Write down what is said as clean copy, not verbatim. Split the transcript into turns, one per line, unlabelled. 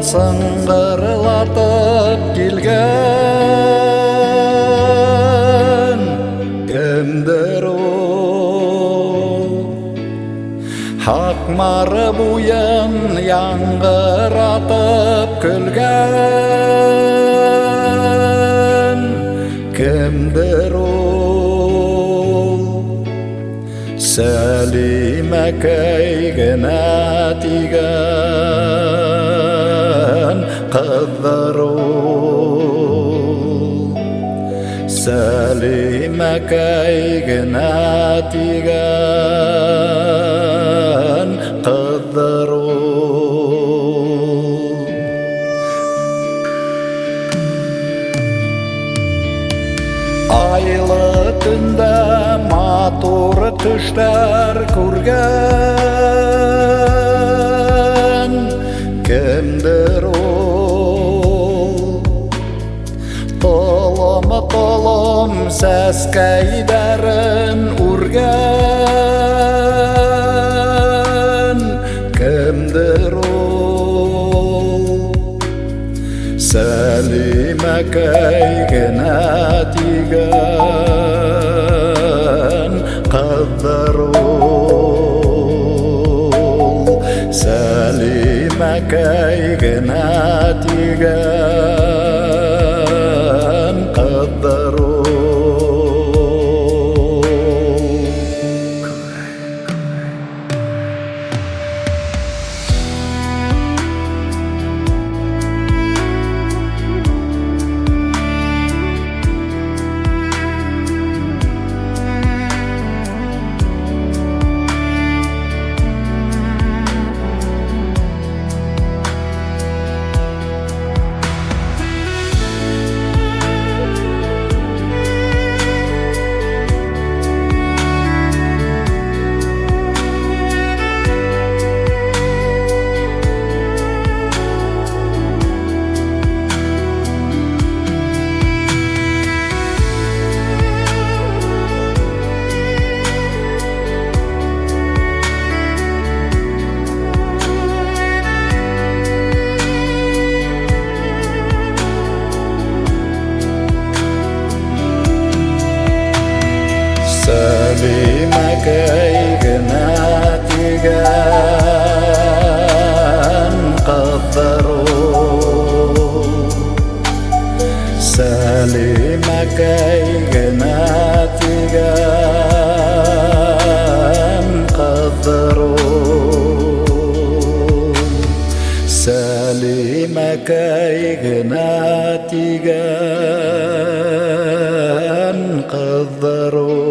сыңғырлатып келген кімдір ол? Ақ мары буын яңғыратып күлген кімдір ол? Сәлимәкәй генә тиген кыздар ул. Сәлимәкәй генә тиген кыздар ул. Айлы түндә матур төштәр күргән кемдер ул? Толым сәскәйдәрен үргән кемдер ул? Сәлимәкәй генә тиген кыздар ул. Сәлимәкәй генә тиген кыздар ул. Сәлимәкәй генә тиген кыздар ул. Сәлимәкәй генә тиген кыздар ул. Сәлимәкәй генә тиген кыздар ул.